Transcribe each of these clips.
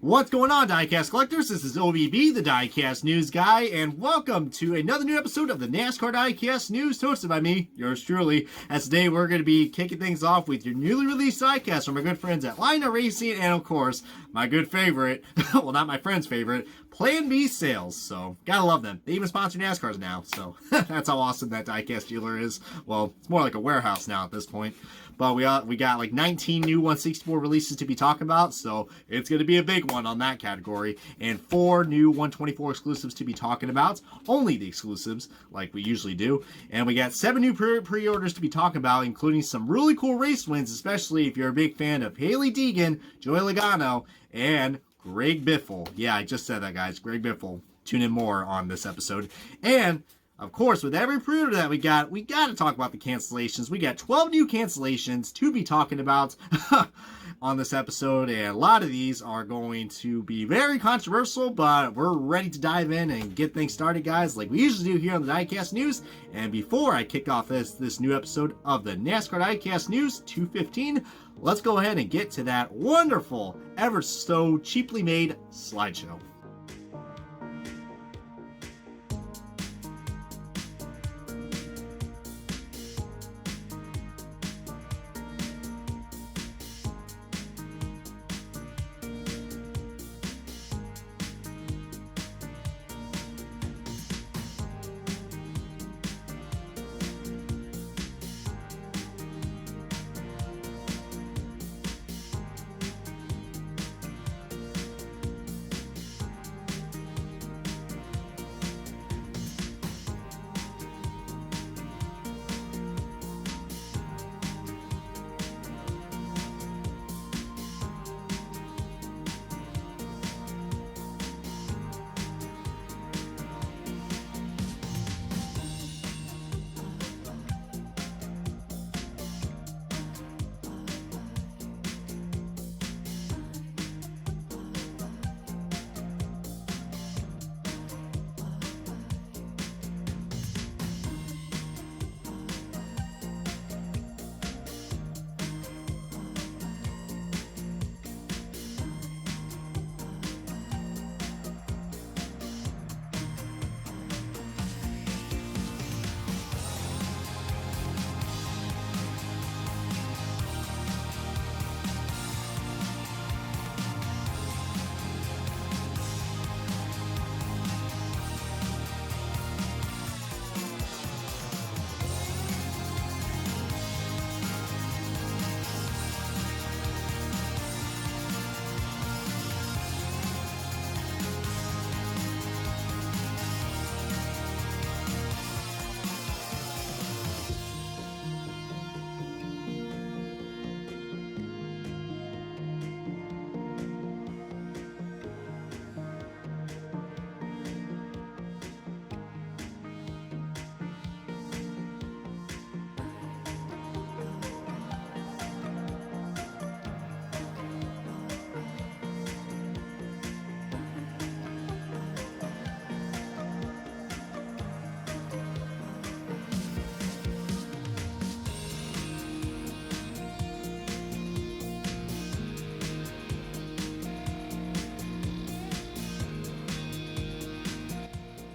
What's going on, Diecast Collectors? This is OVB, the Diecast News Guy, and welcome to another new episode of the NASCAR Diecast News, hosted by me, yours truly. As today, we're going to be kicking things off with your newly released diecast from our good friends at Lionel Racing, and of course, my good favorite, well, not my friend's favorite, Plan B Sales. So, gotta love them. They even sponsor NASCARs now, so that's how awesome that diecast dealer is. Well, it's more like a warehouse now at this point. But we got like 19 new 164 releases to be talking about, so it's going to be a big one on that category. And 4 new 124 exclusives to be talking about, only the exclusives, like we usually do. And we got 7 new pre-orders to be talking about, including some really cool race wins, especially if you're a big fan of Haley Deegan, Joey Logano, and Greg Biffle. Yeah, I just said that, guys. Greg Biffle. Tune in more on this episode. And of course, with every pre-order that we got to talk about the cancellations. We got 12 new cancellations to be talking about on this episode, and a lot of these are going to be very controversial, but we're ready to dive in and get things started, guys, like we usually do here on the Diecast News. And before I kick off this new episode of the NASCAR Diecast News 215, let's go ahead and get to that wonderful, ever so cheaply made slideshow.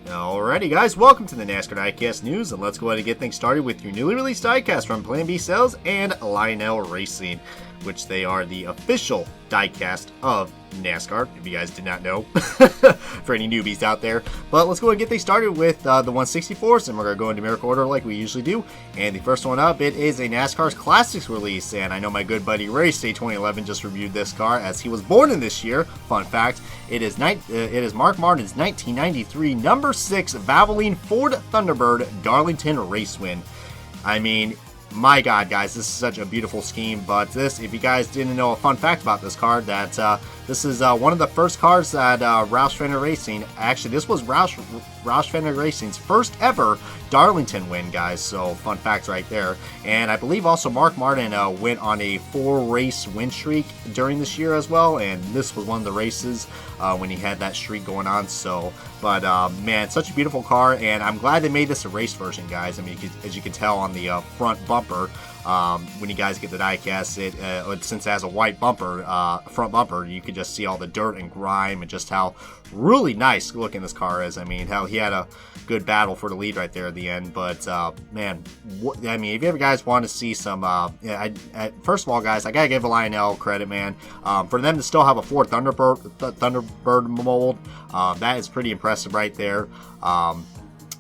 Alrighty, guys, welcome to the NASCAR Diecast News, and let's go ahead and get things started with your newly released diecast from Plan B Sales and Lionel Racing, which they are the official diecast of NASCAR, if you guys did not know, for any newbies out there. But let's go ahead and get things started with the 164s, and we're going to go in numerical order like we usually do. And the first one up, it is a NASCAR's Classics release, and I know my good buddy Ray State 2011 just reviewed this car as he was born in this year. Fun fact, it is Mark Martin's 1993 number 6 Valvoline Ford Thunderbird Darlington race win. I mean, my God, guys, this is such a beautiful scheme. But this, if you guys didn't know a fun fact about this car, that this is one of the first cars that Roush Fender Racing, actually, this was Roush Fender Racing's first ever Darlington win, guys. So, fun fact right there. And I believe also Mark Martin went on a 4-race win streak during this year as well. And this was one of the races when he had that streak going on. So, but man, such a beautiful car. And I'm glad they made this a race version, guys. I mean, as you can tell on the front bumper, when you guys get the diecast, since it has a white bumper, front bumper, you can just see all the dirt and grime and just how really nice looking this car is. I mean, hell, he had a good battle for the lead right there at the end. But man, I mean, if you ever guys want to see some, first of all, guys, I gotta give Lionel credit, man. For them to still have a Ford Thunderbird mold, that is pretty impressive right there.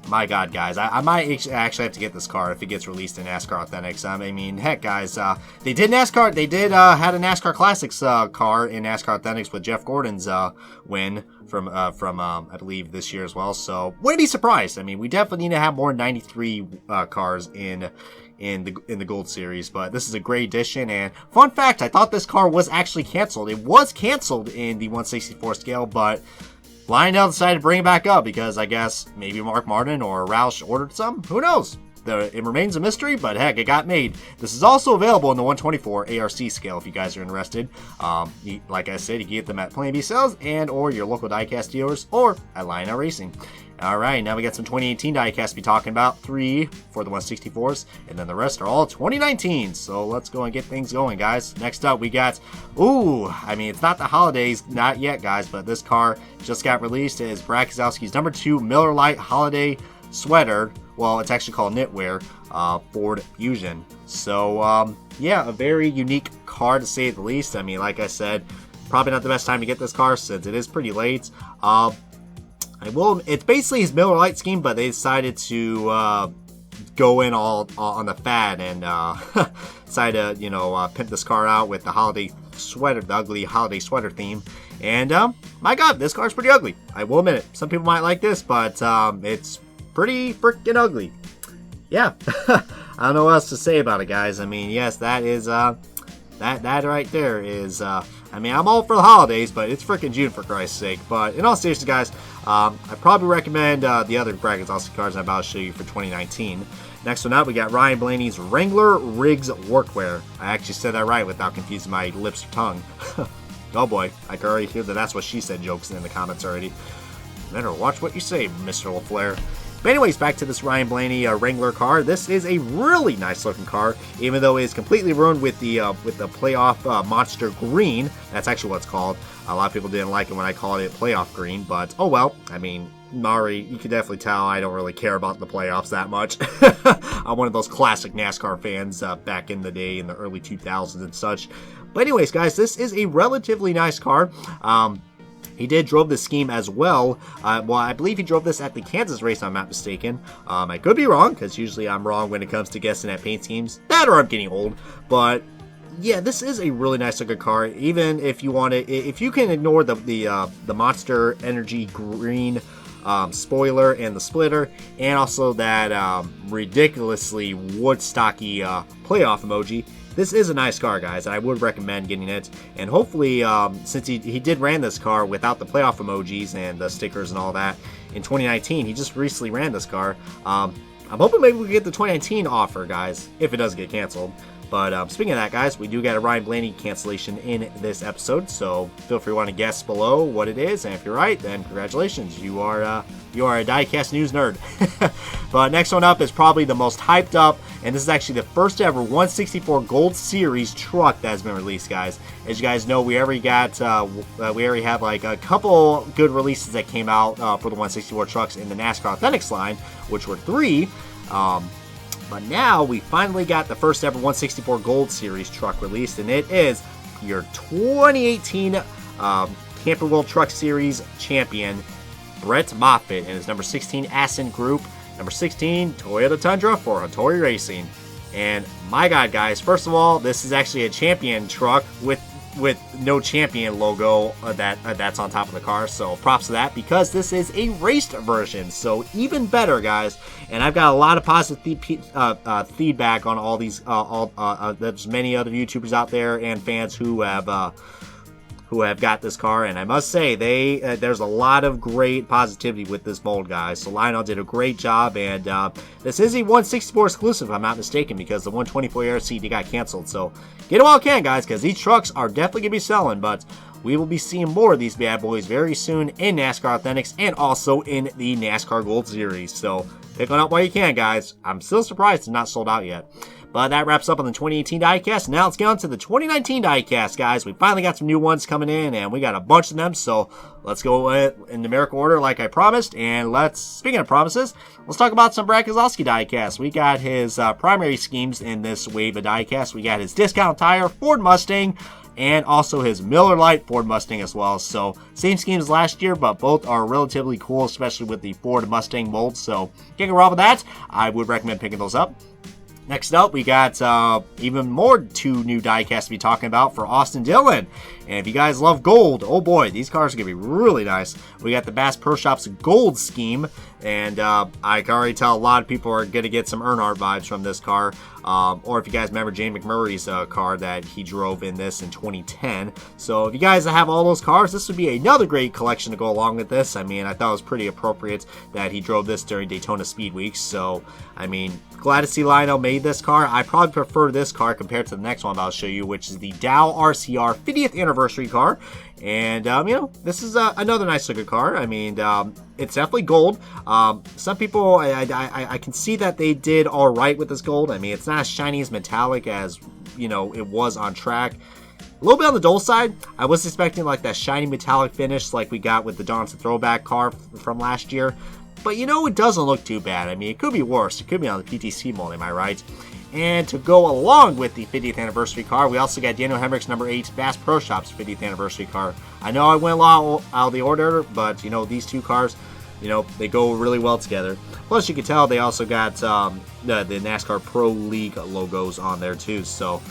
My God, guys, I might actually have to get this car if it gets released in NASCAR Authentics. I mean, heck, guys, they did had a NASCAR Classics car in NASCAR Authentics with Jeff Gordon's win from I believe this year as well. So wouldn't be surprised. I mean, we definitely need to have more 93 cars in the Gold Series, but this is a great addition. And fun fact, I thought this car was actually canceled. It was canceled in the 1/64 scale, but Lionel decided to bring it back up because I guess maybe Mark Martin or Roush ordered some. Who knows? It remains a mystery, but heck, it got made. This is also available in the 124 ARC scale if you guys are interested. Like I said, you can get them at Plan B sales and or your local diecast dealers or at Lionel Racing. Alright, now we got some 2018 diecast to be talking about. 3 for the 164s, and then the rest are all 2019. So let's go and get things going, guys. Next up, we got, I mean, it's not the holidays, not yet, guys, but this car just got released. It is Brad Keselowski's number 2 Miller Lite Holiday Sweater. Well, it's actually called Knitwear Ford Fusion. So, yeah, a very unique car to say the least. I mean, like I said, probably not the best time to get this car since it is pretty late. It's basically his Miller Lite scheme, but they decided to go in all on the fad and decided to pimp this car out with the holiday sweater, the ugly holiday sweater theme. And my God, this car's pretty ugly. I will admit it. Some people might like this, but it's pretty freaking ugly. Yeah, I don't know what else to say about it, guys. I mean, yes, that is that right there is. I mean, I'm all for the holidays, but it's freaking June for Christ's sake. But in all seriousness, guys, I probably recommend the other Brad Keselowski cars I'm about to show you for 2019. Next one up, we got Ryan Blaney's Wrangler Riggs Workwear. I actually said that right without confusing my lips or tongue. Oh boy, I can already hear the "that's what she said" jokes in the comments already. Better watch what you say, Mr. LaFleur. But anyways, back to this Ryan Blaney Wrangler car. This is a really nice looking car, even though it is completely ruined with the playoff monster green. That's actually what it's called. A lot of people didn't like it when I called it playoff green, but oh well. I mean, Mari, you can definitely tell I don't really care about the playoffs that much. I'm one of those classic NASCAR fans back in the day in the early 2000s and such. But anyways, guys, this is a relatively nice car. He drove this scheme as well. Well, I believe he drove this at the Kansas race, if I'm not mistaken. I could be wrong, because usually I'm wrong when it comes to guessing at paint schemes. That or I'm getting old. But yeah, this is a really nice looking car. Even if you want to, if you can ignore the Monster Energy green spoiler and the splitter, and also that ridiculously Woodstocky playoff emoji. This is a nice car, guys, and I would recommend getting it. And hopefully, since he did ran this car without the playoff emojis and the stickers and all that in 2019, he just recently ran this car. I'm hoping maybe we can get the 2019 offer, guys, if it does get canceled. But speaking of that, guys, we do get a Ryan Blaney cancellation in this episode, so feel free to want to guess below what it is, and if you're right, then congratulations, you are a diecast news nerd. But next one up is probably the most hyped up, and this is actually the first ever 164 Gold Series truck that has been released, guys. As you guys know, we already have like a couple good releases that came out for the 164 trucks in the NASCAR Authentics line, which were 3. But now we finally got the first ever 164 Gold Series truck released, and it is your 2018 Camping World Truck Series champion, Brett Moffitt, and his number 16 Ascent Group, number 16 Toyota Tundra for Hattori Racing. And my God, guys, first of all, this is actually a champion truck with no champion logo that's on top of the car, so props to that, because this is a raced version, so even better, guys. And I've got a lot of positive feedback on all these. There's many other YouTubers out there and fans who have got this car, and I must say there's a lot of great positivity with this mold, guys. So Lionel did a great job, and this is a 164 exclusive, if I'm not mistaken, because the 124 ARC got canceled. So get them while you can, guys, because these trucks are definitely gonna be selling, but we will be seeing more of these bad boys very soon in NASCAR Authentics and also in the NASCAR Gold Series. So pick one up while you can, guys. I'm still surprised it's not sold out yet. But that wraps up on the 2018 diecast. Now let's get on to the 2019 diecast, guys. We finally got some new ones coming in, and we got a bunch of them, so let's go in numerical order like I promised. And speaking of promises, let's talk about some Brad Keselowski diecast. We got his primary schemes in this wave of diecast. We got his discount tire Ford Mustang, and also his Miller Lite Ford Mustang as well. So same schemes as last year, but both are relatively cool, especially with the Ford Mustang mold. So kicking around with that, I would recommend picking those up. Next up, we got even more 2 new diecasts to be talking about for Austin Dillon. And if you guys love gold, oh boy, these cars are going to be really nice. We got the Bass Pro Shops gold scheme, and I can already tell a lot of people are going to get some Earnhardt vibes from this car. Or if you guys remember Jane McMurray's car that he drove in this in 2010. So if you guys have all those cars, this would be another great collection to go along with this. I mean, I thought it was pretty appropriate that he drove this during Daytona Speed Week. So, I mean, glad to see Lionel made this car. I probably prefer this car compared to the next one I'll show you, which is the Dow RCR 50th anniversary car. And, you know, this is another nice looking car. I mean, it's definitely gold. Some people, I can see that they did all right with this gold. I mean, it's not as shiny as metallic as, you know, it was on track. A little bit on the dull side. I was expecting like that shiny metallic finish like we got with the Johnson throwback car from last year. But, you know, it doesn't look too bad. I mean, it could be worse. It could be on the PTC mold, am I right? And to go along with the 50th anniversary car, we also got Daniel Hemrick's number 8 Bass Pro Shops 50th anniversary car. I know I went a lot out of the order, but, you know, these 2 cars, you know, they go really well together. Plus, you can tell they also got the NASCAR Pro League logos on there, too. So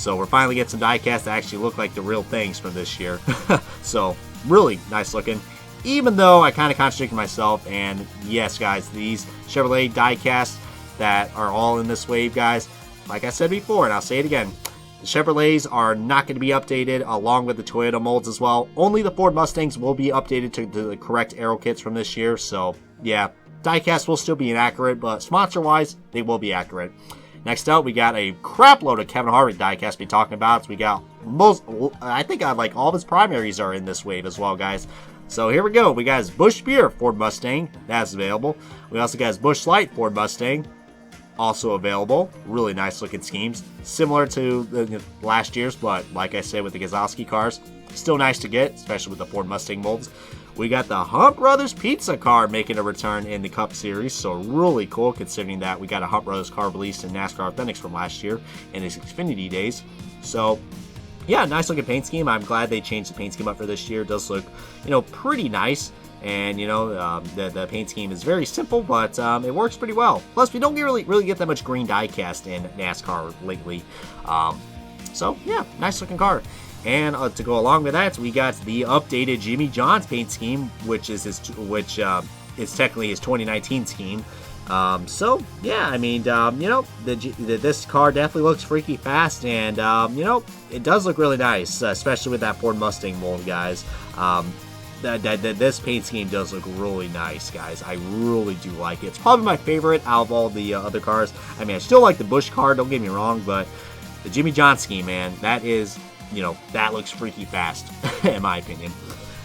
we're finally getting some diecasts that actually look like the real things from this year. So, really nice looking. Even though I kind of contradicted myself, and yes, guys, these Chevrolet diecasts that are all in this wave, guys, like I said before, and I'll say it again, the Chevrolets are not going to be updated along with the Toyota molds as well. Only the Ford Mustangs will be updated to the correct aero kits from this year. So yeah, diecast will still be inaccurate, but sponsor-wise, they will be accurate. Next up, we got a crap load of Kevin Harvick diecast to be talking about. So we got I think like all of his primaries are in this wave as well, guys. So here we go. We got his Busch Beer Ford Mustang. That's available. We also got his Busch Light Ford Mustang. Also available. Really nice looking schemes. Similar to the last year's, but like I said with the Keselowski cars, still nice to get, especially with the Ford Mustang molds. We got the Hunt Brothers Pizza car making a return in the Cup Series, so really cool considering that we got a Hunt Brothers car released in NASCAR Authentics from last year in his Xfinity days. So yeah, nice looking paint scheme. I'm glad they changed the paint scheme up for this year. It does look, you know, pretty nice. And, you know, the paint scheme is very simple, but it works pretty well. Plus, we don't really get that much green diecast in NASCAR lately. So, yeah, nice looking car. And to go along with that, we got the updated Jimmy John's paint scheme, which is technically his 2019 scheme. So, yeah, I mean, you know, this car definitely looks freaky fast, and, you know, it does look really nice, especially with that Ford Mustang mold, guys. This paint scheme does look really nice, guys. I really do like it. It's probably my favorite out of all the other cars. I mean, I still like the Busch car, don't get me wrong, but the Jimmy John scheme, man, that is, you know, that looks freaky fast, in my opinion.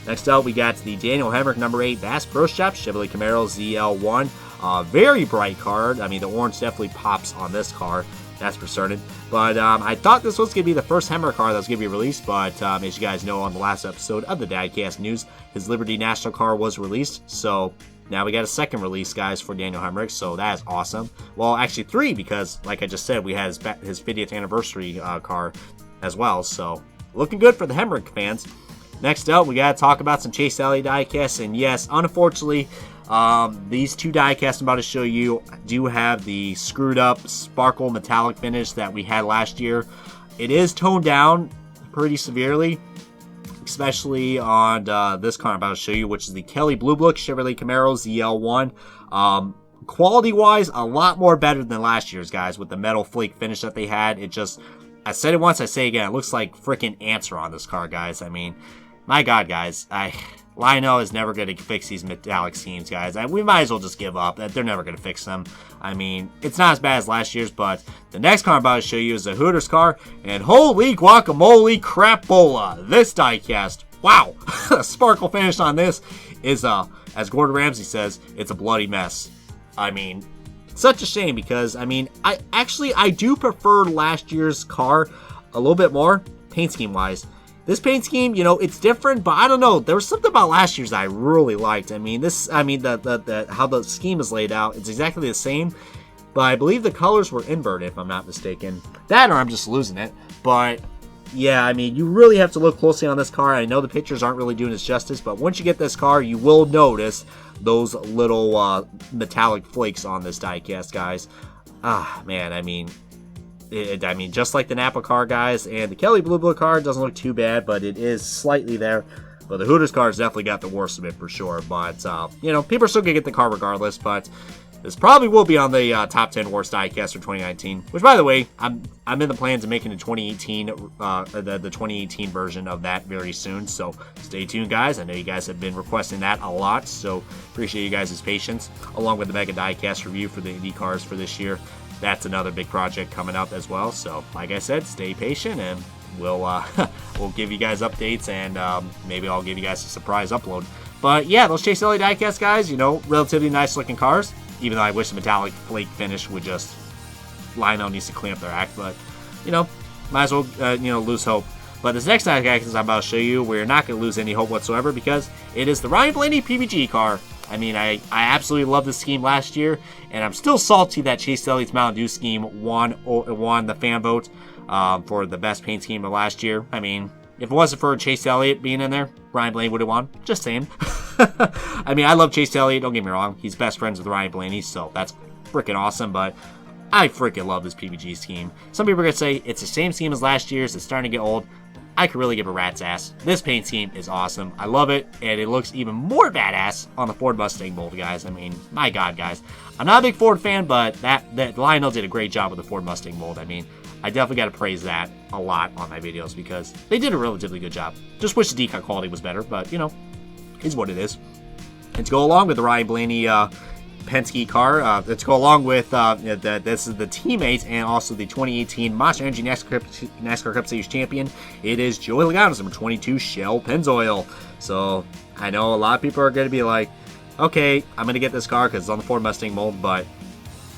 Next up, we got the Daniel Hemrick number 8 Bass Pro Shops Chevrolet Camaro ZL1. Very bright card. I mean, the orange definitely pops on this car. That's for certain. But I thought this was going to be the first Hemrick car that was going to be released, but as you guys know on the last episode of the Dadcast News, his Liberty National car was released. So now we got a second release, guys, for Daniel Hemrick, so that is awesome. Well, actually 3, because like I just said, we had his 50th anniversary car as well. So looking good for the Hemrick fans. Next up, we got to talk about some Chase Elliott diecasts, and yes, unfortunately, these 2 diecasts I'm about to show you do have the screwed up sparkle metallic finish that we had last year. It is toned down pretty severely, especially on this car I'm about to show you, which is the Kelly Blue Book Chevrolet Camaro ZL1. Quality wise, a lot more better than last year's, guys, with the metal flake finish that they had. It just, I said it once, I say it again, it looks like freaking ants are on this car, guys. I mean, my God, guys, Lionel is never going to fix these metallic schemes, guys. We might as well just give up. They're never going to fix them. I mean, it's not as bad as last year's, but the next car I'm about to show you is a Hooters car, and holy guacamole crapola, this diecast, wow, the sparkle finish on this is, as Gordon Ramsay says, it's a bloody mess. I mean, such a shame because, I mean, I do prefer last year's car a little bit more, paint scheme wise. This paint scheme, you know, it's different, but I don't know. There was something about last year's that I really liked. I mean, how the scheme is laid out, it's exactly the same, but I believe the colors were inverted, if I'm not mistaken. That or I'm just losing it, but yeah, I mean, you really have to look closely on this car. I know the pictures aren't really doing its justice, but once you get this car, you will notice those little metallic flakes on this diecast, guys. Ah, man, I mean, just like the Napa car, guys, and the Kelly Blue car doesn't look too bad, but it is slightly there. But the Hooters car has definitely got the worst of it for sure. But, you know, people are still going to get the car regardless, but this probably will be on the top 10 worst diecast for 2019. Which, by the way, I'm in the plans of making the 2018 version of that very soon. So stay tuned, guys. I know you guys have been requesting that a lot, so appreciate you guys' patience. Along with the Mega Diecast review for the Indy cars for this year, that's another big project coming up as well. So, like I said, stay patient, and we'll give you guys updates, and maybe I'll give you guys a surprise upload. But yeah, those Chase Elliott diecast, guys, you know, relatively nice looking cars. Even though I wish the metallic flake finish would just... Lionel needs to clean up their act, but, you know, might as well, you know, lose hope. But this next diecast I'm about to show you, we're not going to lose any hope whatsoever because it is the Ryan Blaney PBG car. I mean, I absolutely loved this scheme last year, and I'm still salty that Chase Elliott's Mountain Dew scheme won the fan vote for the best paint scheme of last year. I mean, if it wasn't for Chase Elliott being in there, Ryan Blaney would have won. Just saying. I mean, I love Chase Elliott, don't get me wrong. He's best friends with Ryan Blaney, so that's freaking awesome, but I freaking love this PBG scheme. Some people are going to say it's the same scheme as last year's, it's starting to get old. I could really give a rat's ass. This paint scheme is awesome. I love it, and it looks even more badass on the Ford Mustang mold, guys. I mean, my God, guys. I'm not a big Ford fan, but that Lionel did a great job with the Ford Mustang mold. I mean, I definitely got to praise that a lot on my videos because they did a relatively good job. Just wish the decal quality was better, but, you know, is what it is. And to go along with the Ryan Blaney Penske car, to go along with this is the teammate and also the 2018 Monster Energy NASCAR Cup Series champion. It is Joey Logano's number 22 Shell Pennzoil. So I know a lot of people are going to be like, okay, I'm going to get this car because it's on the Ford Mustang mold, but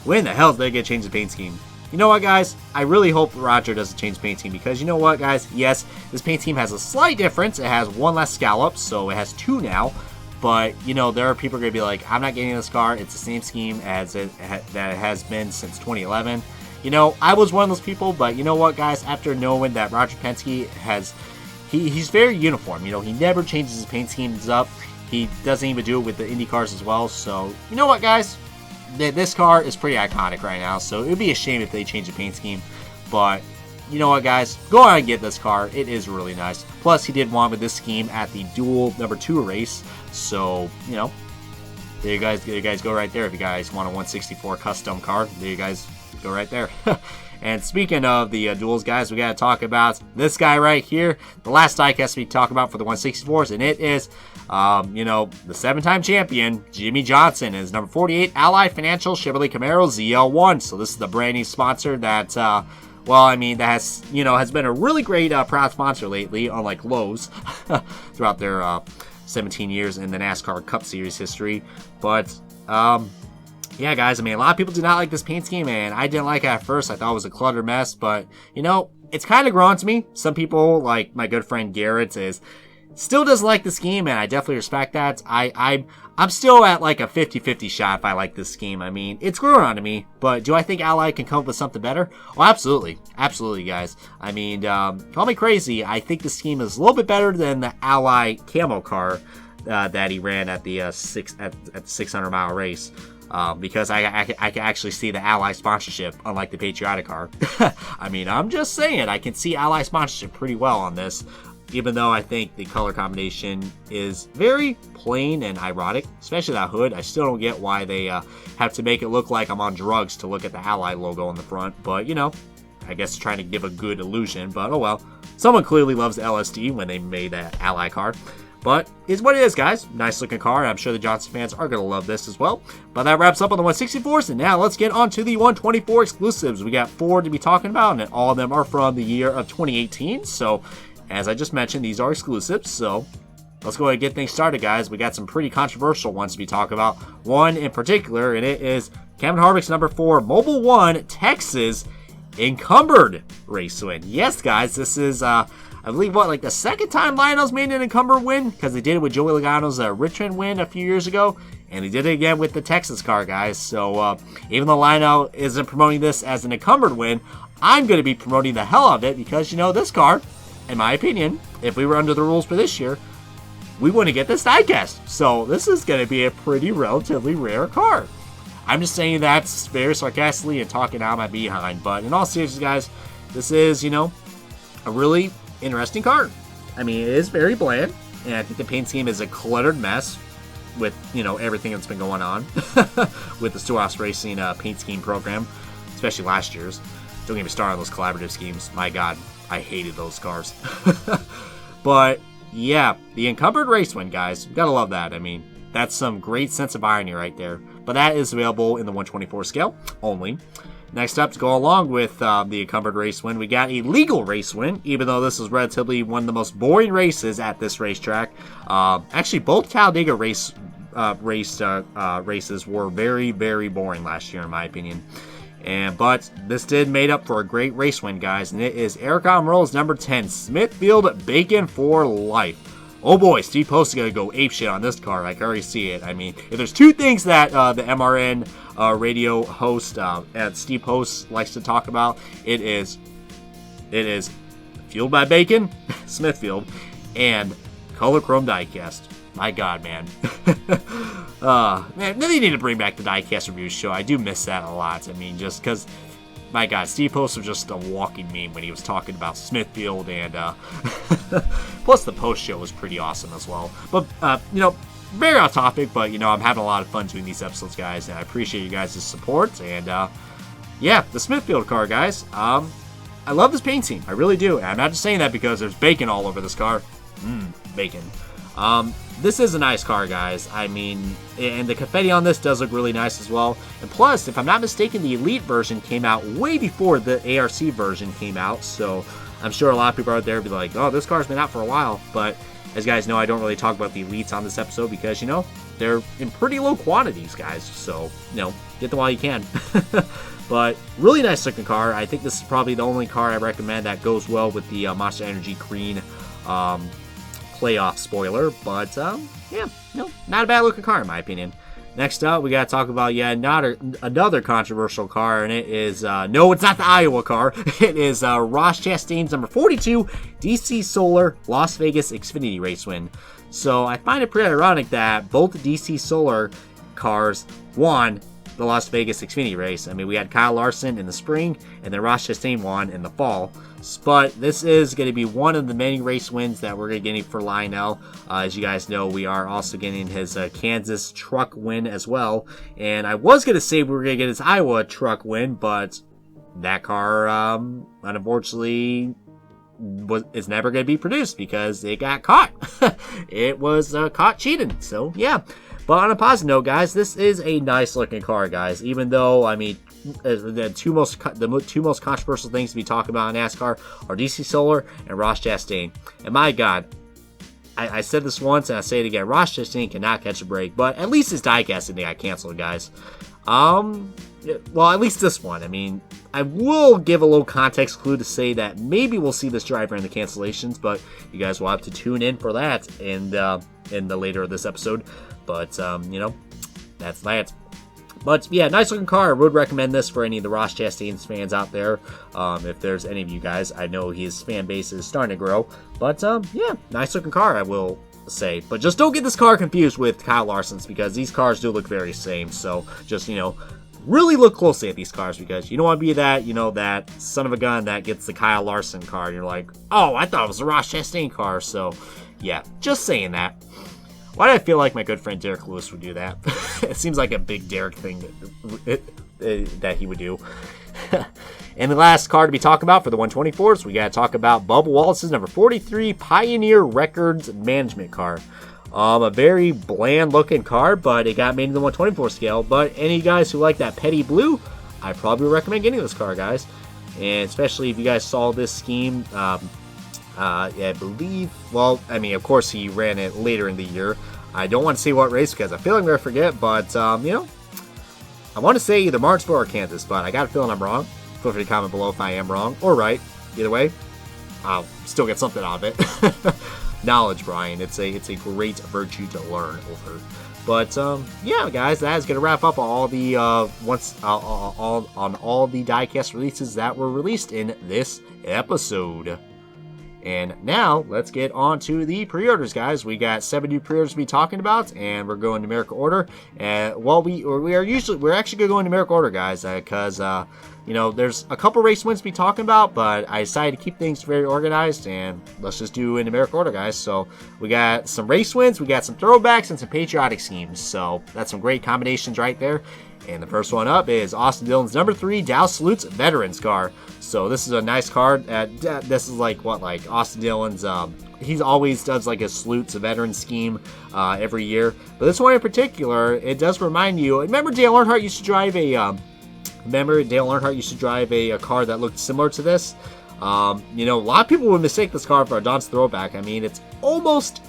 when the hell did they get changed the paint scheme? You know what, guys? I really hope Roger doesn't change the paint scheme because you know what, guys? Yes, this paint scheme has a slight difference. It has one less scallop, so it has two now. But, you know, there are people going to be like, I'm not getting this car. It's the same scheme as that it has been since 2011. You know, I was one of those people, but you know what, guys? After knowing that Roger Penske he's very uniform. You know, he never changes his paint schemes up. He doesn't even do it with the Indy cars as well. So, you know what, guys? This car is pretty iconic right now, so it would be a shame if they change the paint scheme. But, you know what, guys? Go out and get this car. It is really nice. Plus, he did one with this scheme at the dual number 2 race. So, you know, there you guys go right there. If you guys want a 164 custom car, there you guys go right there. And speaking of the duels, guys, we got to talk about this guy right here. The last diecast we talk about for the 164s, and it is, you know, the 7-time champion, Jimmy Johnson, is number 48 Ally Financial Chevrolet Camaro ZL1. So this is the brand new sponsor that, well, I mean, that has, you know, has been a really great proud sponsor lately, unlike Lowe's, throughout their 17 years in the NASCAR Cup Series history. But, yeah, guys, I mean, a lot of people do not like this paint scheme, and I didn't like it at first. I thought it was a cluttered mess, but, you know, it's kind of grown to me. Some people, like my good friend Garrett, still doesn't like the scheme, and I definitely respect that. I'm still at like a 50-50 shot if I like this scheme. I mean, it's grown on to me, but do I think Ally can come up with something better? Oh, absolutely. Absolutely, guys. I mean, call me crazy. I think the scheme is a little bit better than the Ally camo car that he ran at the 600-mile race. Because I can actually see the Ally sponsorship, unlike the Patriotic car. I mean, I'm just saying, I can see Ally sponsorship pretty well on this, even though I think the color combination is very plain and ironic, especially that hood. I still don't get why they have to make it look like I'm on drugs to look at the Ally logo on the front, but, you know, I guess trying to give a good illusion, but oh well. Someone clearly loves LSD when they made that Ally car. But it's what it is, guys. Nice looking car. I'm sure the Johnson fans are going to love this as well. But that wraps up on the 164s. And now let's get on to the 124 exclusives. We got 4 to be talking about, and all of them are from the year of 2018. So, as I just mentioned, these are exclusives. So, let's go ahead and get things started, guys. We got some pretty controversial ones to be talking about. One in particular, and it is Kevin Harvick's number 4 Mobile 1 Texas encumbered race win. Yes, guys, this is, I believe, like the second time Lionel's made an encumbered win, because they did it with Joey Logano's Richmond win a few years ago, and they did it again with the Texas car, guys. So even though Lionel isn't promoting this as an encumbered win, I'm going to be promoting the hell out of it, because, this car, in my opinion, if we were under the rules for this year, we wouldn't get this diecast. So this is going to be a pretty relatively rare car. I'm just saying that very sarcastically and talking out my behind. But in all seriousness, guys, this is, a really interesting car. I mean, it is very bland. And I think the paint scheme is a cluttered mess with, everything that's been going on with the Storehouse Racing paint scheme program, especially last year's. Don't get me started on those collaborative schemes. My God, I hated those cars. But, yeah, the encumbered race win, guys. Gotta love that. I mean, that's some great sense of irony right there. But that is available in the 124 scale only. Next up, to go along with the encumbered race win, we got a legal race win, even though this is relatively one of the most boring races at this racetrack. Actually, both Talladega races were very, very boring last year, in my opinion. But this did made up for a great race win, guys, and it is Eric Almirola's number 10 Smithfield Bacon for Life. Oh boy, Steve Post is going to go apeshit on this car. I can already see it. I mean, if there's two things that the MRN radio host Steve Post likes to talk about, it is Fueled by Bacon, Smithfield, and Color Chrome Diecast. My God, man. Man, they need to bring back the Diecast Review show. I do miss that a lot. I mean, just because, my God, Steve Post was just a walking meme when he was talking about Smithfield, and plus the post show was pretty awesome as well. But, very off topic, but, I'm having a lot of fun doing these episodes, guys, and I appreciate you guys' support. And, yeah, the Smithfield car, guys. I love this paint scheme. I really do. And I'm not just saying that because there's bacon all over this car. Bacon. This is a nice car, guys. I mean, and the confetti on this does look really nice as well. And plus, if I'm not mistaken, the Elite version came out way before the ARC version came out. So I'm sure a lot of people out there will be like, oh, this car's been out for a while. But as you guys know, I don't really talk about the Elites on this episode because, they're in pretty low quantities, guys. So, get them while you can. But really nice looking car. I think this is probably the only car I recommend that goes well with the Monster Energy Green playoff spoiler, but yeah, not a bad looking car in my opinion. Next up, we got to talk about another controversial car, and it is no, it's not the Iowa car. It is Ross Chastain's number 42 DC Solar Las Vegas Xfinity race win. So I find it pretty ironic that both the DC Solar cars won the Las Vegas Xfinity race. I mean, we had Kyle Larson in the spring, and then Ross Chastain won in the fall. But this is going to be one of the many race wins that we're going to get for Lionel. As you guys know, we are also getting his Kansas truck win as well. And I was going to say we were going to get his Iowa truck win, but that car, unfortunately, is never going to be produced because it got caught. It was caught cheating. So, yeah. But on a positive note, guys, this is a nice looking car, guys. Even though, I mean, the two most controversial things to be talking about in NASCAR are DC Solar and Ross Chastain. And my God, I said this once and I say it again: Ross Chastain cannot catch a break. But at least his diecasting got canceled, guys. Well, at least this one. I mean, I will give a little context clue to say that maybe we'll see this driver in the cancellations, but you guys will have to tune in for that in the later of this episode. But, that's that. But, yeah, nice looking car. I would recommend this for any of the Ross Chastain's fans out there. If there's any of you guys, I know his fan base is starting to grow. But, yeah, nice looking car, I will say. But just don't get this car confused with Kyle Larson's because these cars do look very same. So, just, really look closely at these cars because you don't want to be that, that son of a gun that gets the Kyle Larson car. And you're like, oh, I thought it was a Ross Chastain car. So, yeah, just saying that. Why do I feel like my good friend Derek Lewis would do that? It seems like a big Derek thing that he would do. And the last car to be talking about for the 124s, we got to talk about Bubba Wallace's number 43 Pioneer Records Management car. A very bland looking car, but it got made in the 124 scale. But any guys who like that petty blue, I probably recommend getting this car, guys. And especially if you guys saw this scheme, I believe, well, I mean, of course he ran it later in the year. I don't want to say what race because I feel like I'm going to forget, but, I want to say either Martinsville or Kansas, but I got a feeling I'm wrong. Feel free to comment below if I am wrong or right. Either way, I'll still get something out of it. Knowledge, Brian. It's a great virtue to learn over. But yeah, guys, that is gonna wrap up all the all the diecast releases that were released in this episode. And now let's get on to the pre-orders, guys. We got 7 new pre-orders to be talking about, and we're going numerical order. And we're actually gonna go in numerical order, guys, because you know, there's a couple race wins to be talking about, but I decided to keep things very organized, and let's just do in numerical order, guys. So we got some race wins, we got some throwbacks, and some patriotic schemes. So that's some great combinations right there. And the first one up is Austin Dillon's number 3 Dallas Salutes Veterans car. So this is a nice card. This is like Austin Dillon's. He always does like a salutes a veteran scheme every year. But this one in particular, it does remind you. Remember Dale Earnhardt used to drive a. Car that looked similar to this. You know, a lot of people would mistake this car for a Don's throwback. I mean, it's almost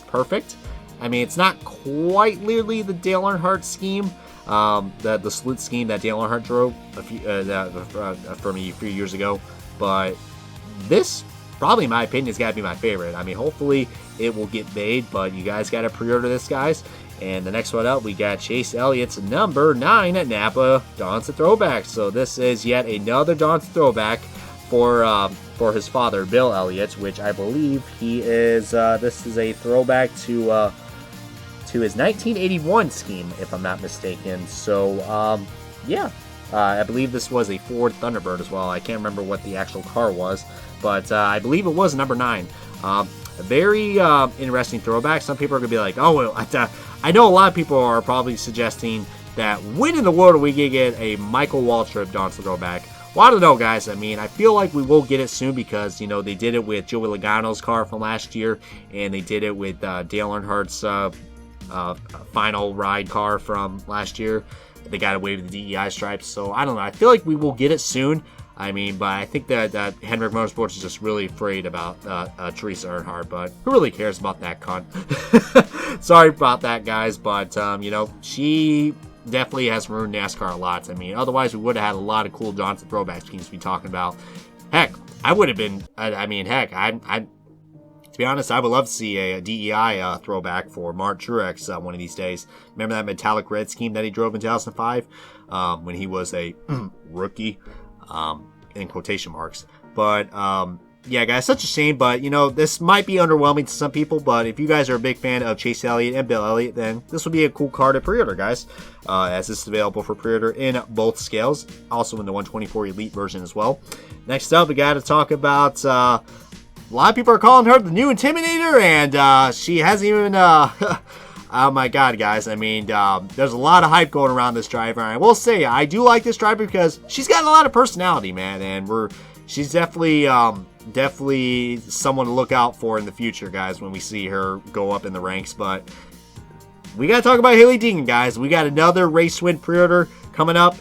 perfect. I mean, it's not quite literally the Dale Earnhardt scheme. The salute scheme that Dale Earnhardt drove for me a few years ago, but this probably, in my opinion, has got to be my favorite. I mean, hopefully it will get made, but you guys got to pre-order this, guys. And the next one up, we got Chase Elliott's number 9 at Napa Don's throwback. So this is yet another Don's throwback for his father, Bill Elliott, which I believe he is. This is a throwback to his 1981 scheme, if I'm not mistaken. So, yeah. I believe this was a Ford Thunderbird as well. I can't remember what the actual car was, but I believe it was number 9. A very interesting throwback. Some people are going to be like, oh, well, I know a lot of people are probably suggesting that when in the world are we going to get a Michael Waltrip Don's throwback? Well, I don't know, guys. I mean, I feel like we will get it soon because, you know, they did it with Joey Logano's car from last year, and they did it with Dale Earnhardt's final ride car from last year. They got away with the DEI stripes, so I don't know. I feel like we will get it soon. I mean, but I think that Hendrick Motorsports is just really afraid about Teresa Earnhardt, but who really cares about that cunt? Sorry about that, guys, but, you know, she definitely has ruined NASCAR a lot. I mean, otherwise we would have had a lot of cool Johnson throwback schemes to be talking about. Heck, I would have been, to be honest, I would love to see a DEI throwback for Mark Truex one of these days. Remember that metallic red scheme that he drove in 2005 when he was a rookie, in quotation marks. But yeah, guys, such a shame. But, you know, this might be underwhelming to some people. But if you guys are a big fan of Chase Elliott and Bill Elliott, then this would be a cool card to pre-order, guys. As this is available for pre-order in both scales. Also in the 124 Elite version as well. Next up, we got to talk about... a lot of people are calling her the new Intimidator, and she hasn't even, oh my god, guys, I mean, there's a lot of hype going around this driver, and I will say, I do like this driver because she's got a lot of personality, man, and she's definitely someone to look out for in the future, guys, when we see her go up in the ranks. But we gotta talk about Hailie Deegan, guys. We got another race win pre-order coming up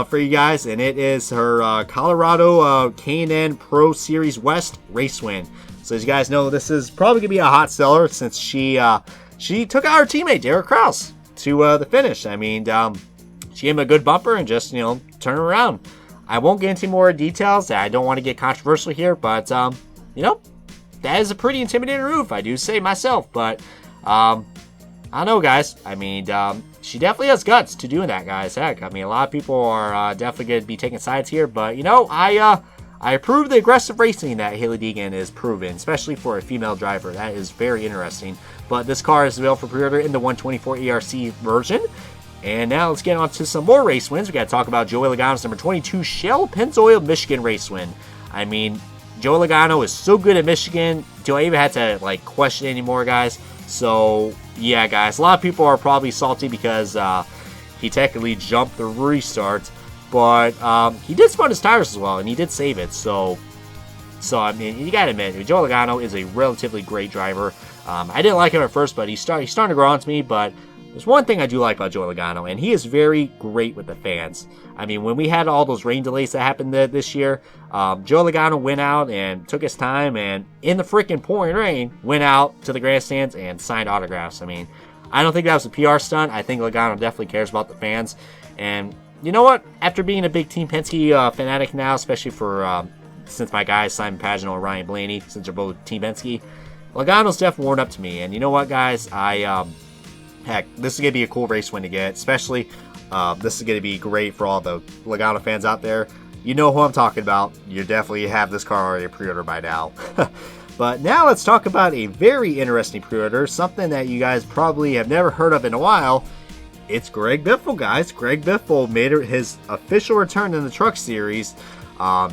for you guys, and it is her Colorado K&N Pro Series West race win. So as you guys know, this is probably gonna be a hot seller since she took out her teammate Derek Kraus to the finish. I mean, she gave him a good bumper and just, you know, turn around. I won't get into more details. I don't want to get controversial here, but you know, that is a pretty intimidating roof, I do say myself. But I don't know, guys. I mean, she definitely has guts to doing that, guys. Heck, I mean, a lot of people are definitely going to be taking sides here, but, you know, I approve the aggressive racing that Hailie Deegan is proven, especially for a female driver. That is very interesting. But this car is available for pre-order in the 124 ERC version. And now let's get on to some more race wins. We got to talk about Joey Logano's number 22 Shell Pennzoil Michigan race win. I mean, Joey Logano is so good at Michigan. Do I even have to, like, question anymore, guys? So, yeah, guys, a lot of people are probably salty because he technically jumped the restart, but he did spun his tires as well, and he did save it. So I mean, you gotta admit, Joe Logano is a relatively great driver. I didn't like him at first, but he's starting to grow on to me. But there's one thing I do like about Joe Logano, and he is very great with the fans. I mean, when we had all those rain delays that happened this year, Joe Logano went out and took his time, and in the freaking pouring rain, went out to the grandstands and signed autographs. I mean, I don't think that was a PR stunt. I think Logano definitely cares about the fans. And you know what? After being a big Team Penske fanatic now, especially for since my guys Simon Pagenaud and Ryan Blaney, since they're both Team Penske, Logano's definitely warmed up to me. And you know what, guys? Heck, this is gonna be a cool race win to get. Especially, this is gonna be great for all the Logano fans out there. You know who I'm talking about. You definitely have this car already pre-ordered by now. But now let's talk about a very interesting pre-order, something that you guys probably have never heard of in a while. It's Greg Biffle, guys. Greg Biffle made his official return in the Truck Series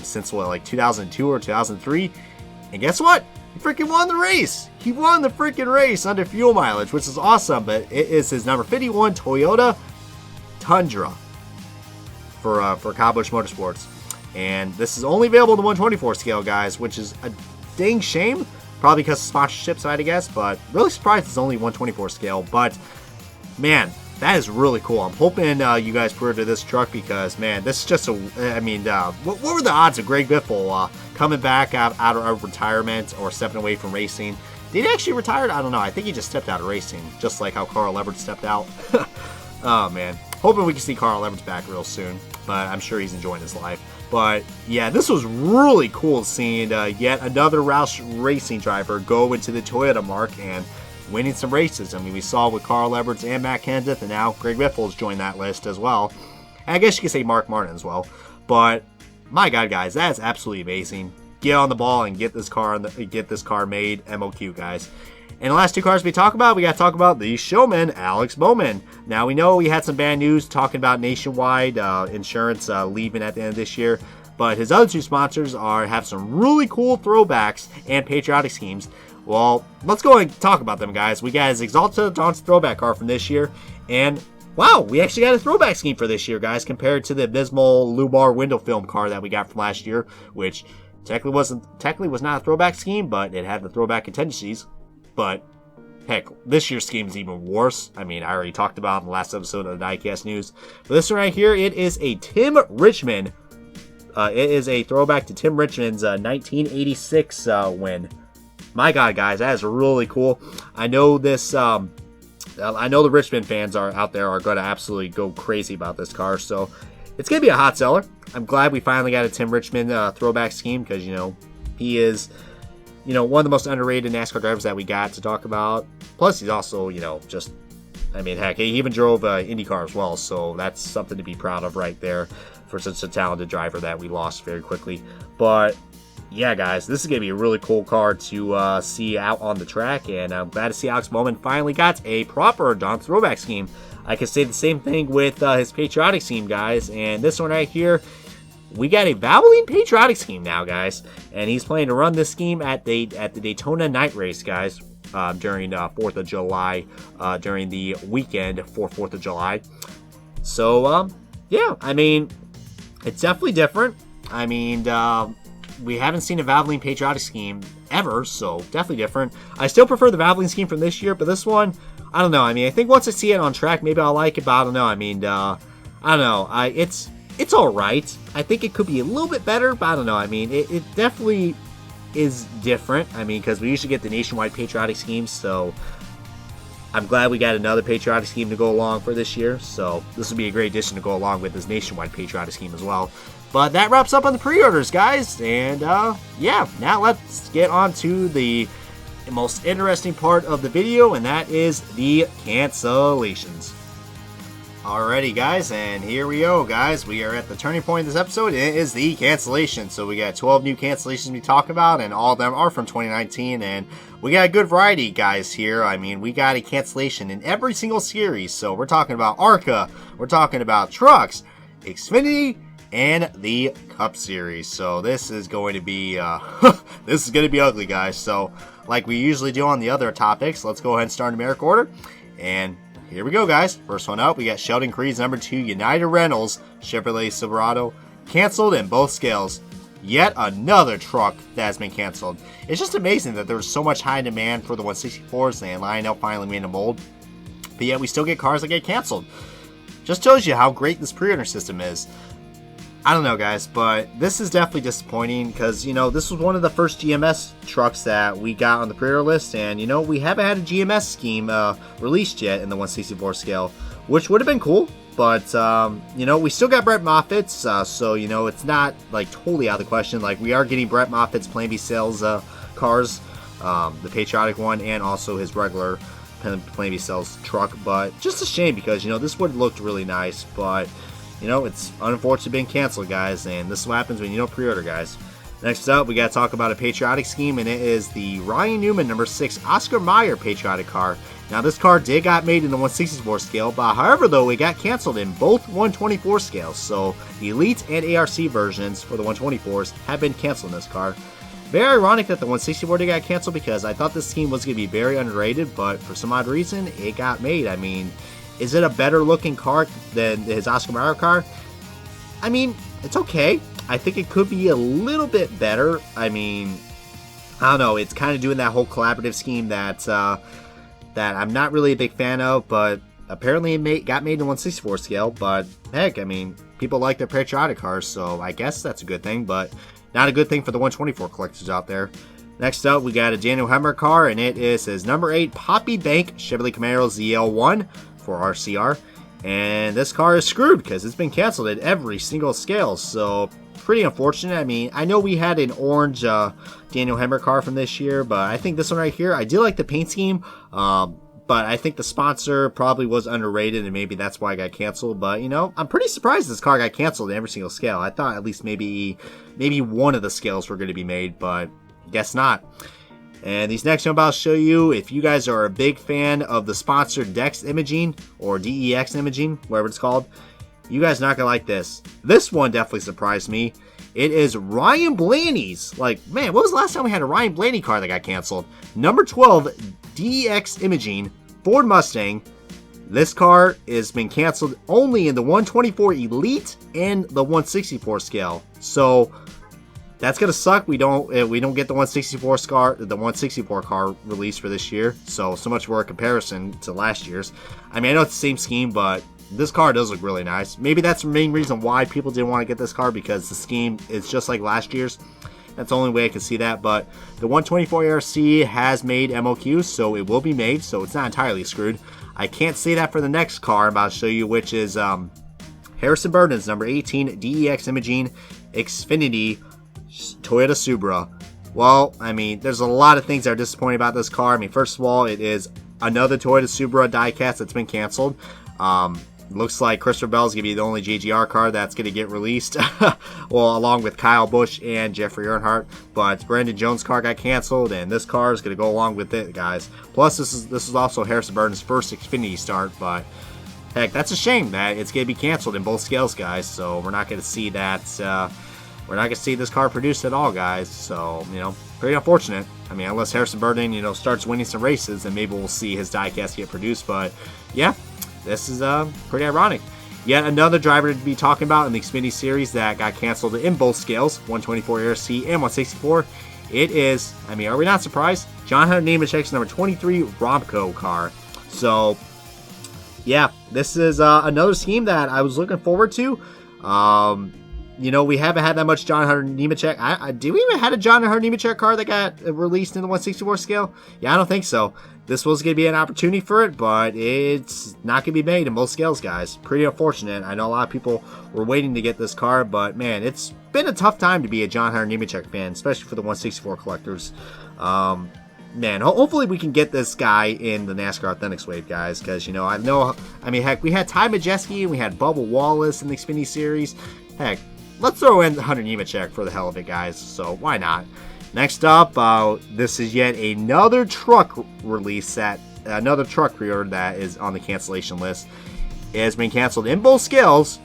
since, what, like 2002 or 2003? And guess what? He freaking won the race. He won the freaking race under fuel mileage, which is awesome. But it is his number 51 Toyota Tundra for Cowbush Motorsports. And this is only available in the 124 scale, guys, which is a dang shame. Probably because of sponsorship side, I guess. But really surprised it's only 124 scale. But, man, that is really cool. I'm hoping you guys pre-order this truck because, man, this is just what were the odds of Greg Biffle coming back out of retirement or stepping away from racing? Did he actually retire? I don't know. I think he just stepped out of racing, just like how Carl Everett stepped out. Oh, man. Hoping we can see Carl Everett back real soon, but I'm sure he's enjoying his life. But, yeah, this was really cool seeing yet another Roush racing driver go into the Toyota mark and winning some races. I mean, we saw with Carl Edwards and Matt Kenseth, and now Greg Biffle's joined that list as well. And I guess you could say Mark Martin as well. But, my God, guys, that is absolutely amazing. Get on the ball and get this car made MOQ, guys. And the last two cars we got to talk about the showman, Alex Bowman. Now, we know we had some bad news talking about Nationwide Insurance leaving at the end of this year, but his other two sponsors have some really cool throwbacks and patriotic schemes. Well, let's go and talk about them, guys. We got his Exalted Johnson throwback car from this year, and wow, we actually got a throwback scheme for this year, guys, compared to the abysmal Lubar window film car that we got from last year, which technically was not a throwback scheme, but it had the throwback tendencies. But, heck, this year's scheme is even worse. I mean, I already talked about it in the last episode of the Diecast News. But this one right here, it is a Tim Richmond. It is a throwback to Tim Richmond's 1986 win. My God, guys, that is really cool. I know this. I know the Richmond fans out there are going to absolutely go crazy about this car. So, it's going to be a hot seller. I'm glad we finally got a Tim Richmond throwback scheme because, he is, one of the most underrated NASCAR drivers that we got to talk about. Plus, he's also, heck, he even drove IndyCar as well. So that's something to be proud of right there for such a talented driver that we lost very quickly. But, yeah, guys, this is going to be a really cool car to see out on the track. And I'm glad to see Alex Bowman finally got a proper John throwback scheme. I could say the same thing with his patriotic scheme, guys. And this one right here, we got a Valvoline patriotic scheme now, guys, and he's planning to run this scheme at the Daytona night race, guys, during 4th of July, during the weekend for 4th of July. So, yeah, I mean, it's definitely different. I mean, we haven't seen a Valvoline patriotic scheme ever, so definitely different. I still prefer the Valvoline scheme from this year, but this one, I don't know. I mean, I think once I see it on track, maybe I'll like it, but I don't know. I mean, I don't know. It's all right. I think it could be a little bit better, but I don't know. I mean, it definitely is different. I mean, because we usually get the Nationwide patriotic schemes, so I'm glad we got another patriotic scheme to go along for this year. So this will be a great addition to go along with this Nationwide patriotic scheme as well. But that wraps up on the pre-orders, guys. And yeah, now let's get on to the most interesting part of the video, and that is the cancellations. Alrighty, guys, and here we go, guys. We are at the turning point of this episode. It is the cancellation. So we got 12 new cancellations we talk about, and all of them are from 2019. And we got a good variety, guys, here. I mean, we got a cancellation in every single series. So we're talking about ARCA, we're talking about Trucks, Xfinity, and the Cup Series. So this is going to be this is going to be ugly, guys. So like we usually do on the other topics, let's go ahead and start in numeric order. And here we go, guys. First one up, we got Sheldon Creed's number 2 United Rentals Chevrolet Silverado, canceled in both scales. Yet another truck that has been canceled. It's just amazing that there was so much high demand for the 164s and Lionel finally made a mold, but yet we still get cars that get canceled. Just tells you how great this pre-order system is. I don't know, guys, but this is definitely disappointing because, this was one of the first GMS trucks that we got on the pre-order list, and, we haven't had a GMS scheme released yet in the 164 scale, which would have been cool. but you know, we still got Brett Moffitt's, so you know, it's not like totally out of the question. Like, we are getting Brett Moffitt's Plan B sales cars, the patriotic one, and also his regular Plan B sales truck. But just a shame, because you know, this would have looked really nice, but you know, it's unfortunately been canceled, guys, and this is what happens when you don't pre-order, guys. Next up, we got to talk about a patriotic scheme, and it is the Ryan Newman number 6 Oscar Mayer patriotic car. Now, this car did got made in the 164 scale, but however, though, it got canceled in both 124 scales. So the Elite and ARC versions for the 124s have been canceled in this car. Very ironic that the 164 did got canceled, because I thought this scheme was going to be very underrated, but for some odd reason, it got made. I mean, is it a better looking car than his Oscar Mayer car? I mean, it's okay. I think it could be a little bit better. I mean, I don't know. It's kind of doing that whole collaborative scheme that that I'm not really a big fan of, but apparently it got made in 164 scale. But heck, I mean, people like their patriotic cars, so I guess that's a good thing, but not a good thing for the 124 collectors out there. Next up, we got a Daniel Hemmer car, and it is his number 8 Poppy Bank Chevrolet Camaro ZL1 for RCR. And this car is screwed because it's been canceled at every single scale, so pretty unfortunate. I mean, I know we had an orange Daniel Hemmer car from this year, but I think this one right here, I do like the paint scheme, but I think the sponsor probably was underrated, and maybe that's why it got canceled. But, you know, I'm pretty surprised this car got canceled in every single scale. I thought at least maybe one of the scales were going to be made, but guess not. And these next I'm about to show you, if you guys are a big fan of the sponsored DEX imaging, or DEX imaging, whatever it's called, you guys are not going to like this. This one definitely surprised me. It is Ryan Blaney's. Like, man, when was the last time we had a Ryan Blaney car that got canceled? Number 12, DEX imaging, Ford Mustang. This car has been canceled only in the 124 Elite and the 164 scale. So that's gonna suck. We don't get the 164 car released for this year. So much for a comparison to last year's. I mean, I know it's the same scheme, but this car does look really nice. Maybe that's the main reason why people didn't want to get this car, because the scheme is just like last year's. That's the only way I can see that. But the 124 ARC has made MOQ, so it will be made. So it's not entirely screwed. I can't say that for the next car I'm about to show you, which is Harrison Burton's number 18 DEX Imaging Xfinity Toyota Supra. Well, I mean, there's a lot of things that are disappointing about this car. I mean, first of all, it is another Toyota Supra diecast that's been canceled. Looks like Christopher Bell's going to be the only JGR car that's going to get released, well, along with Kyle Busch and Jeffrey Earnhardt. But Brandon Jones' car got canceled, and this car is going to go along with it, guys. Plus, this is also Harrison Burton's first Xfinity start, but heck, that's a shame that it's going to be canceled in both scales, guys. So we're not going to see that. We're not going to see this car produced at all, guys. So, you know, pretty unfortunate. I mean, unless Harrison Burton, you know, starts winning some races, then maybe we'll see his diecast get produced. But yeah, this is pretty ironic. Yet another driver to be talking about in the Xfinity Series that got canceled in both scales, 124 ARC and 164. It is, I mean, are we not surprised? John Hunter Nemechek's number 23 Romco car. So, yeah, this is another scheme that I was looking forward to. You know, we haven't had that much John Hunter Nemechek. Did we even had a John Hunter Nemechek car that got released in the 164 scale? Yeah, I don't think so. This was going to be an opportunity for it, but it's not going to be made in both scales, guys. Pretty unfortunate. I know a lot of people were waiting to get this car, but man, it's been a tough time to be a John Hunter Nemechek fan, especially for the 164 collectors. Man, hopefully we can get this guy in the NASCAR Authentics wave, guys, because, you know, I mean, heck, we had Ty Majeski and we had Bubba Wallace in the Xfinity Series. Heck, let's throw in Hunter Nemechek for the hell of it, guys, so why not? Next up, this is yet another truck release, another truck pre-order that is on the cancellation list. It has been canceled in both scales.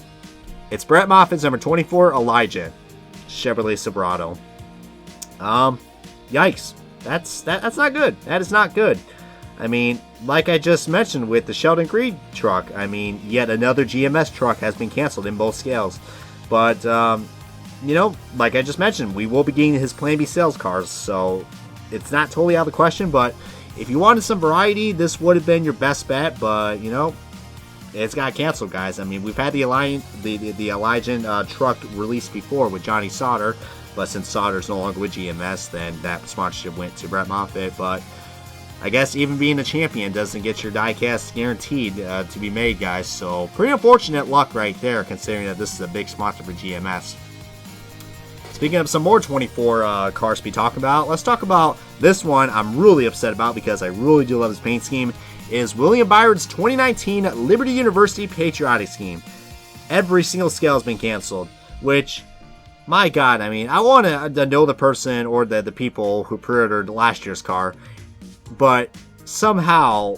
It's Brett Moffitt's number 24 Elijah Chevrolet Silverado. Yikes. That's not good. That is not good. I mean, like I just mentioned with the Sheldon Creed truck, I mean, yet another GMS truck has been canceled in both scales. But, you know, like I just mentioned, we will be getting his Plan B sales cars, so it's not totally out of the question. But if you wanted some variety, this would have been your best bet. But, you know, it's got canceled, guys. I mean, we've had the Elijah truck released before with Johnny Sauter, but since Sauter's no longer with GMS, then that sponsorship went to Brett Moffitt. But I guess even being a champion doesn't get your diecast guaranteed to be made, guys. So pretty unfortunate luck right there, considering that this is a big sponsor for GMS. Speaking of some more 24 cars to be talking about, let's talk about this one I'm really upset about because I really do love this paint scheme. Is William Byron's 2019 Liberty University Patriotic Scheme. Every single scale has been canceled, which, my God, I mean, I want to know the person or the people who pre-ordered last year's car, but somehow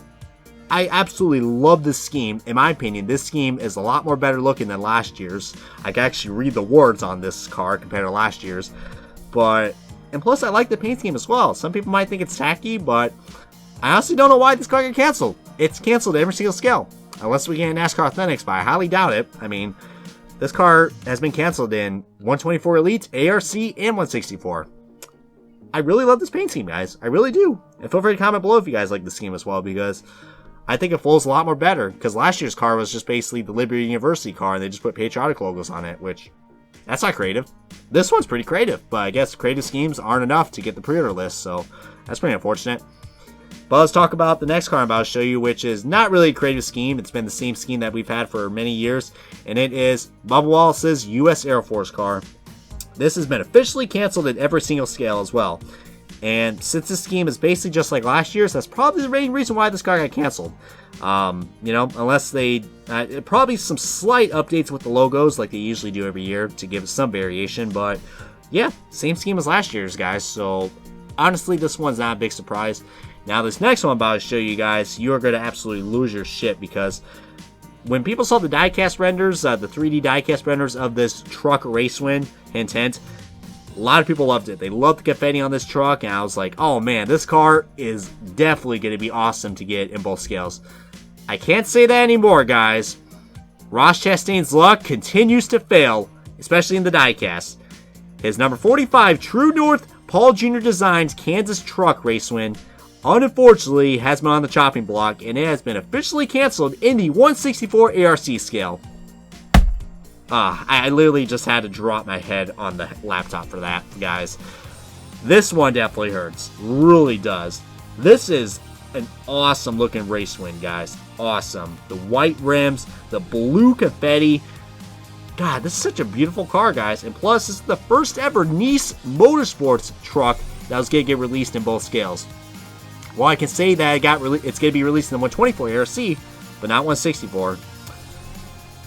I absolutely love this scheme. In my opinion, this scheme is a lot more better looking than last year's. I can actually read the words on this car compared to last year's, and plus I like the paint scheme as well. Some people might think it's tacky, but I honestly don't know why this car got canceled. It's canceled every single scale. Unless we get NASCAR Authentics, but I highly doubt it. I mean, this car has been canceled in 124 Elite, ARC, and 164. I really love this paint scheme, guys. I really do. And feel free to comment below if you guys like the scheme as well, because I think it flows a lot more better. Because last year's car was just basically the Liberty University car, and they just put patriotic logos on it, which, that's not creative. This one's pretty creative, but I guess creative schemes aren't enough to get the pre-order list, so that's pretty unfortunate. But let's talk about the next car I'm about to show you, which is not really a creative scheme. It's been the same scheme that we've had for many years, and it is Bubba Wallace's U.S. Air Force car. This has been officially canceled at every single scale as well. And since this scheme is basically just like last year's, that's probably the main reason why this car got canceled. Unless they, probably some slight updates with the logos like they usually do every year to give it some variation. But yeah, same scheme as last year's, guys. So honestly, this one's not a big surprise. Now, this next one I'm about to show you guys, you are going to absolutely lose your shit, because when people saw the diecast renders, the 3D diecast renders of this truck race win, hint, hint, a lot of people loved it. They loved the confetti on this truck, and I was like, oh man, this car is definitely going to be awesome to get in both scales. I can't say that anymore, guys. Ross Chastain's luck continues to fail, especially in the diecast. His number 45 True North Paul Jr. Designs Kansas truck race win, unfortunately, has been on the chopping block, and it has been officially canceled in the 164 ARC scale. I literally just had to drop my head on the laptop for that, guys. This one definitely hurts. Really does. This is an awesome looking race win, guys. Awesome. The white rims, the blue confetti. God, this is such a beautiful car, guys. And plus, this is the first ever Nice Motorsports truck that was going to get released in both scales. Well, I can say that it's going to be released in the 124 ARC, but not 164.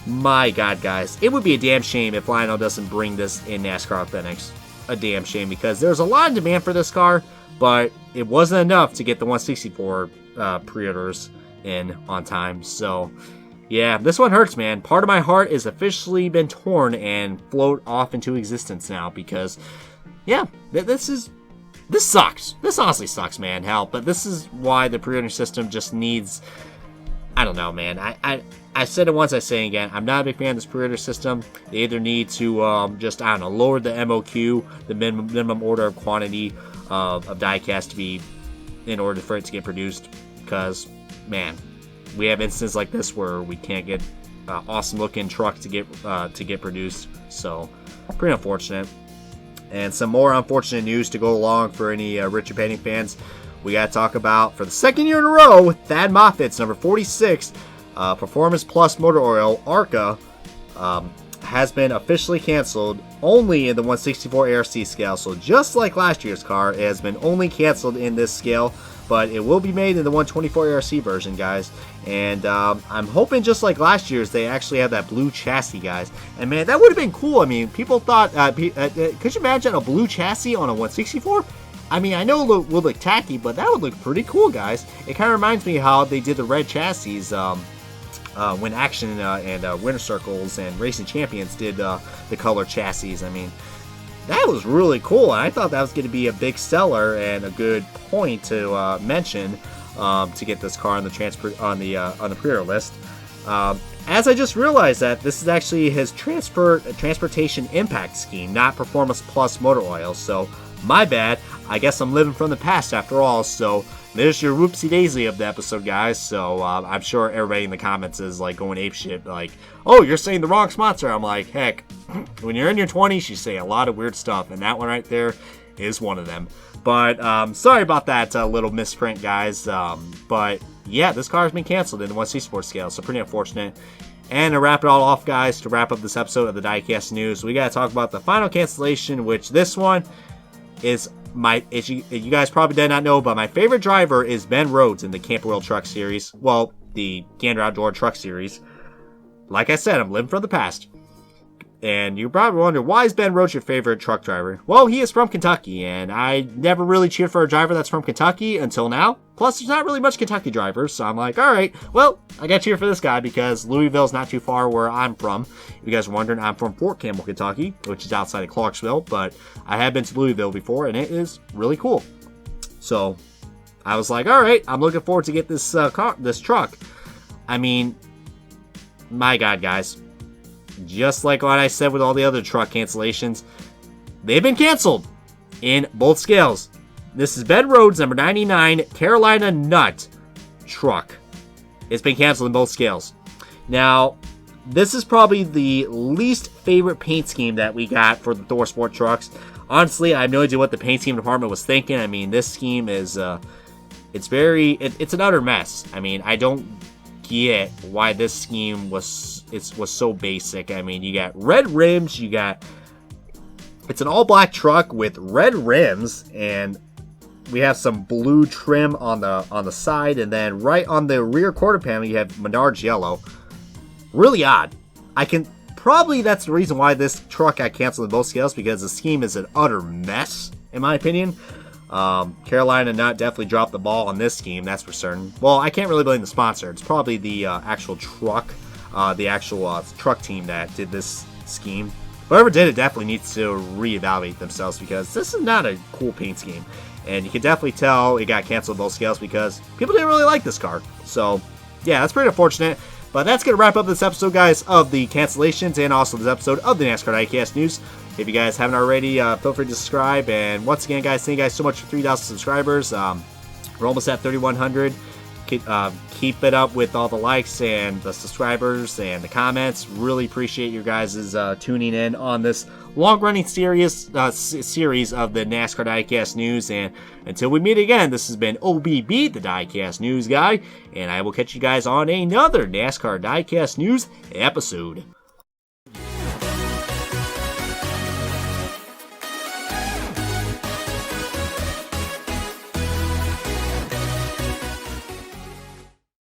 My God, guys. It would be a damn shame if Lionel doesn't bring this in NASCAR Authentics. A damn shame, because there's a lot of demand for this car, but it wasn't enough to get the 164 pre-orders in on time. So, yeah, this one hurts, man. Part of my heart is officially been torn and float off into existence now, because, yeah, this sucks. This honestly sucks, man. Hell, but this is why the pre-order system just needs, I don't know, man. I said it once, I say it again. I'm not a big fan of this pre-order system. They either need to just, I don't know, lower the MOQ, the minimum order of quantity of diecast to be, in order for it to get produced. Because, man, we have instances like this where we can't get awesome looking truck to get produced. So, pretty unfortunate. And some more unfortunate news to go along for any Richard Petty fans. We got to talk about, for the second year in a row, Thad Moffitt's number 46 Performance Plus Motor Oil ARCA has been officially canceled only in the 164 ARC scale. So just like last year's car, it has been only canceled in this scale, but it will be made in the 124 ARC version, guys. And I'm hoping, just like last year's, they actually have that blue chassis, guys. And man, that would have been cool. I mean, people thought, could you imagine a blue chassis on a 164? I mean, I know it would look tacky, but that would look pretty cool, guys. It kind of reminds me how they did the red chassis when Action and Winter Circles and Racing Champions did the color chassis. I mean, that was really cool. And I thought that was going to be a big seller and a good point to mention to get this car on the pre-order list. as I just realized that this is actually his transportation impact scheme, not Performance Plus motor oil. So my bad. I guess I'm living from the past after all. So there's your whoopsie daisy of the episode, guys. So I'm sure everybody in the comments is like going apeshit, like, oh, you're saying the wrong sponsor. I'm like, heck, when you're in your 20s, you say a lot of weird stuff, and that one right there is one of them. But sorry about that little misprint, guys. But yeah, this car has been canceled in the 1C Sports scale, so pretty unfortunate. And to wrap it all off, guys, to wrap up this episode of the Diecast News, we got to talk about the final cancellation, which this one is as you guys probably did not know, but my favorite driver is Ben Rhodes in the Camping World Truck Series. Well, the Gander Outdoor Truck Series. Like I said, I'm living from the past. And you probably wonder, why is Ben Rhodes your favorite truck driver? Well, he is from Kentucky, and I never really cheered for a driver that's from Kentucky until now. Plus, there's not really much Kentucky drivers, so I'm like, alright, well, I gotta cheer for this guy because Louisville's not too far where I'm from. If you guys are wondering, I'm from Fort Campbell, Kentucky, which is outside of Clarksville, but I have been to Louisville before, and it is really cool. So, I was like, alright, I'm looking forward to get this this truck. I mean, my God, guys. Just like what I said with all the other truck cancellations, they've been canceled in both scales. This is Ben Rhodes, number 99, Carolina Nut truck. It's been canceled in both scales. Now, this is probably the least favorite paint scheme that we got for the Thor Sport trucks. Honestly, I have no idea what the paint scheme department was thinking. I mean, this scheme is, it's an utter mess. I mean, I don't get why this scheme was so basic. I mean, you got red rims, it's an all black truck with red rims, and we have some blue trim on the side, and then right on the rear quarter panel you have Menards yellow. Really odd. That's the reason why this truck got canceled in both scales, because the scheme is an utter mess, in my opinion. Carolina Nut definitely dropped the ball on this scheme, that's for certain. Well, I can't really blame the sponsor. It's probably the actual truck team that did this scheme. Whoever did it definitely needs to reevaluate themselves, because this is not a cool paint scheme. And you can definitely tell it got canceled both scales because people didn't really like this car. So, yeah, that's pretty unfortunate. But that's going to wrap up this episode, guys, of the cancellations and also this episode of the NASCAR Diecast News. If you guys haven't already, feel free to subscribe. And once again, guys, thank you guys so much for 3,000 subscribers. We're almost at 3,100. Keep it up with all the likes and the subscribers and the comments. Really appreciate your guys' tuning in on this long-running series of the NASCAR Diecast News. And until we meet again, this has been OBB, the Diecast News Guy, and I will catch you guys on another NASCAR Diecast News episode.